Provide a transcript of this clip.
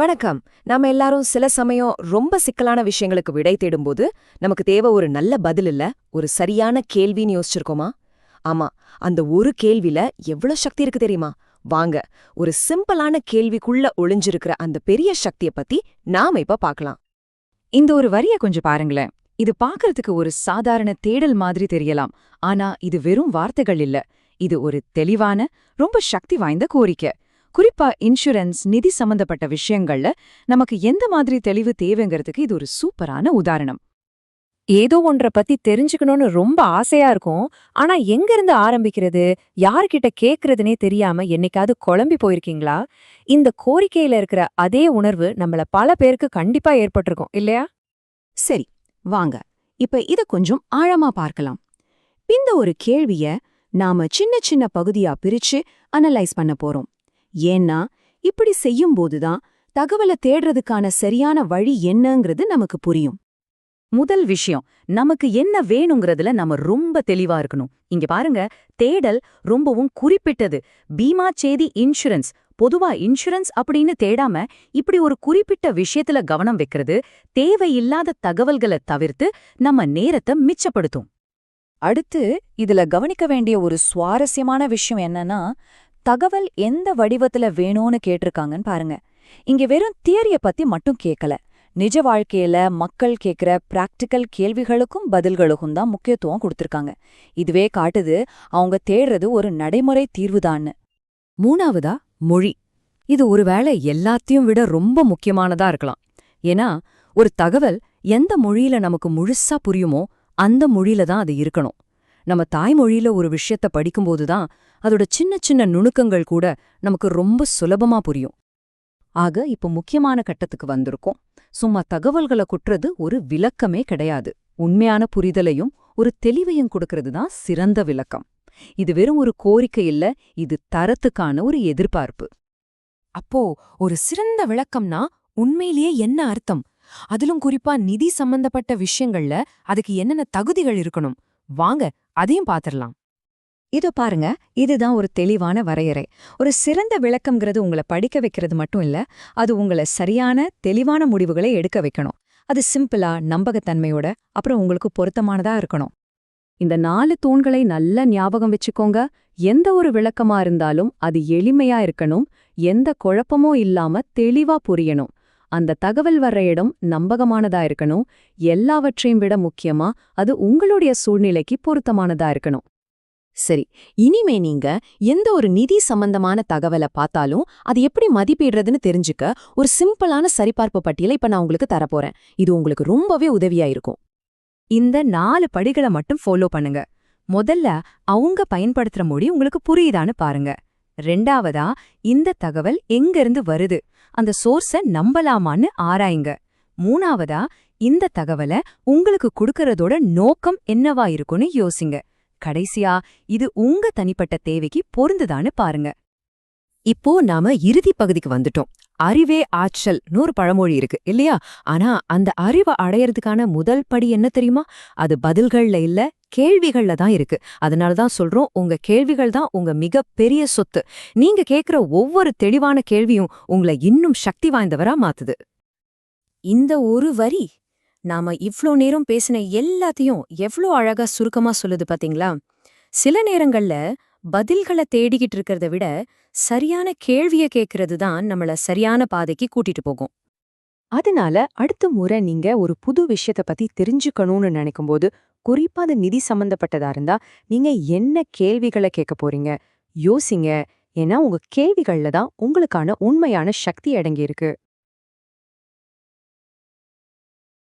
வணக்கம். நாம எல்லாரும் சில சமயம் ரொம்ப சிக்கலான விஷயங்களுக்கு விடை தேடும்போது நமக்கு தேவை ஒரு நல்ல பதில் இல்ல, ஒரு சரியான கேள்வின்னு யோசிச்சிருக்கோமா? ஆமா, அந்த ஒரு கேள்வில எவ்வளவு சக்தி இருக்கு தெரியுமா? வாங்க, ஒரு சிம்பிளான கேள்விக்குள்ள ஒளிஞ்சிருக்கிற அந்த பெரிய சக்திய பத்தி நாம இப்ப பார்க்கலாம். இந்த ஒரு வரிய கொஞ்சம் பாருங்களேன். இது பார்க்கறதுக்கு ஒரு சாதாரண தேடல் மாதிரி தெரியலாம். ஆனா இது வெறும் வார்த்தைகள் இல்ல. இது ஒரு தெளிவான, ரொம்ப சக்தி வாய்ந்த கோரிக்கை. குறிப்பா இன்சூரன்ஸ், நிதி சம்பந்தப்பட்ட விஷயங்கள்ல நமக்கு எந்த மாதிரி தெளிவு தேவைங்கிறதுக்கு இது ஒரு சூப்பரான உதாரணம். ஏதோ ஒன்றை பத்தி தெரிஞ்சுக்கணும்னு ரொம்ப ஆசையா இருக்கும். ஆனா எங்க இருந்து ஆரம்பிக்கிறது, யார்கிட்ட கேக்குறதுனே தெரியாம என்னைக்காவது குழம்பி போயிருக்கீங்களா? இந்த கோரிக்கையில இருக்கிற அதே உணர்வு நம்மள பல பேருக்கு கண்டிப்பா ஏற்பட்டிருக்கும் இல்லையா? சரி, வாங்க இப்ப இத கொஞ்சம் ஆழமா பார்க்கலாம். இந்த ஒரு கேள்விய நாம சின்ன சின்ன பகுதியா பிரிச்சு அனலைஸ் பண்ண போறோம். ஏன்னா இப்படி செய்யும்போதுதான் தகவலை தேடுறதுக்கான சரியான வழி என்னங்கிறது நமக்கு புரியும். முதல் விஷயம், நமக்கு என்ன வேணுங்கிறதுல நம்ம ரொம்ப தெளிவா இருக்கணும். இங்க பாருங்க, தேடல் ரொம்பவும் குறிப்பிட்டது. பீமா சேதி இன்சூரன்ஸ், பொதுவா இன்சூரன்ஸ் அப்படின்னு தேடாம இப்படி ஒரு குறிப்பிட்ட விஷயத்துல கவனம் வைக்கிறது தேவையில்லாத தகவல்களை தவிர்த்து நம்ம நேரத்தை மிச்சப்படுத்தும். அடுத்து இதுல கவனிக்க வேண்டிய ஒரு சுவாரஸ்யமான விஷயம் என்னன்னா, தகவல் எந்த வடிவத்துல வேணும்னு கேட்டிருக்காங்கன்னு பாருங்க. இங்க வெறும் தியரிய பத்தி மட்டும் கேட்கல. நிஜ வாழ்க்கையில மக்கள் கேட்கிற பிராக்டிக்கல் கேள்விகளுக்கும் பதில்களுக்கும் தான் முக்கியத்துவம் கொடுத்திருக்காங்க. இதுவே காட்டுது அவங்க தேடுறது ஒரு நடைமுறை தீர்வுதான்னு. மூணாவதா, மொழி. இது ஒருவேளை எல்லாத்தையும் விட ரொம்ப முக்கியமானதா இருக்கலாம். ஏன்னா ஒரு தகவல் எந்த மொழியில நமக்கு முழுசா புரியுமோ அந்த மொழியில தான் அது இருக்கணும். நம்ம தாய்மொழியில ஒரு விஷயத்த படிக்கும்போதுதான் அதோட சின்ன சின்ன நுணுக்கங்கள் கூட நமக்கு ரொம்ப சுலபமா புரியும். ஆக இப்ப முக்கியமான கட்டத்துக்கு வந்திருக்கோம். சும்மா தகவல்களை குற்றது ஒரு விளக்கமே கிடையாது. உண்மையான புரிதலையும் ஒரு தெளிவையும் கொடுக்கறது தான் சிறந்த விளக்கம். இது வெறும் ஒரு கோரிக்கை இல்ல, இது தரத்துக்கான ஒரு எதிர்பார்ப்பு. அப்போ ஒரு சிறந்த விளக்கம்னா உண்மையிலேயே என்ன அர்த்தம்? அதிலும் குறிப்பா நிதி சம்பந்தப்பட்ட விஷயங்கள்ல அதுக்கு என்னென்ன தகுதிகள் இருக்கணும்? வாங்க அதையும் பாத்திரலாம். இதோ பாருங்க, இதுதான் ஒரு தெளிவான வரையறை. ஒரு சிறந்த விளக்கம்ங்கிறது உங்களை படிக்க வைக்கிறது மட்டும் இல்ல, அது உங்களை சரியான தெளிவான முடிவுகளை எடுக்க வைக்கணும். அது சிம்பிளா, நம்பகத்தன்மையோட, அப்புறம் உங்களுக்கு பொருத்தமானதா இருக்கணும். இந்த 4 தூண்களை நல்ல ஞாபகம் வச்சுக்கோங்க. எந்த ஒரு விளக்கமா இருந்தாலும் அது எளிமையா இருக்கணும், எந்த குழப்பமும் இல்லாம தெளிவா புரியணும். அந்த தகவல் வர்ற இடம் நம்பகமானதா இருக்கணும். எல்லாவற்றையும் விட முக்கியமா அது உங்களுடைய சூழ்நிலைக்கு பொருத்தமானதா இருக்கணும். சரி, இனிமே நீங்க எந்த ஒரு நிதி சம்பந்தமான தகவலை பார்த்தாலும் அது எப்படி மதிப்பிடுறதுன்னு தெரிஞ்சுக்க ஒரு சிம்பிளான சரிபார்ப்பு பட்டியலை இப்ப நான் உங்களுக்கு தரப்போறேன். இது உங்களுக்கு ரொம்பவே உதவியா இருக்கும். இந்த 4 படிகளை மட்டும் ஃபாலோ பண்ணுங்க. முதல்ல அவங்க பயன்படுத்துற மொழி உங்களுக்கு புரியுதான்னு பாருங்க. ரெண்டாவதா, இந்த தகவல் எங்கிருந்து வருது, அந்த சோர்ஸ நம்பலாமான்னு ஆராயுங்க. மூணாவதா, இந்த தகவலை உங்களுக்கு கொடுக்கறதோட நோக்கம் என்னவா இருக்குன்னு யோசிங்க. கடைசியா, இது உங்க தனிப்பட்ட தேவைக்கு பொருந்துதான்னு பாருங்க. இப்போ நாம இறுதி பகுதிக்கு வந்துட்டோம். அறிவே ஆற்றல்னு ஒரு பழமொழி இருக்கு இல்லையா? ஆனா அந்த அறிவை அடையறதுக்கான முதல் படி என்ன தெரியுமா? அது பதில்கள்ல இல்ல, கேள்விகள்ல தான் இருக்கு. அதனாலதான் சொல்றோம், உங்க கேள்விகள் தான் உங்க மிக பெரிய சொத்து. நீங்க கேக்குற ஒவ்வொரு தெளிவான கேள்வியும் உங்களை இன்னும் சக்தி வாய்ந்தவரா மாத்துது. இந்த ஒரு வரி நாம இவ்ளோ நேரம் பேசின எல்லாத்தையும் எவ்ளோ அழகா சுருக்கமா சொல்லுது பாத்தீங்களா? சில நேரங்கள்ல பதில்களை தேடிக்கிட்டு இருக்கிறத விட சரியான கேள்விய கேட்கறது தான் நம்மள சரியான பாதைக்கு கூட்டிட்டு போகும். அதனால அடுத்த முறை நீங்க ஒரு புது விஷயத்த பத்தி தெரிஞ்சுக்கணும்னு நினைக்கும்போது, குறிப்பா அது நிதி சம்பந்தப்பட்டதா இருந்தா, நீங்க என்ன கேள்விகளை கேட்க போறீங்க யோசிங்க. ஏன்னா உங்க கேள்விகள்ல தான் உங்களுக்கான உண்மையான சக்தி அடங்கியிருக்கு.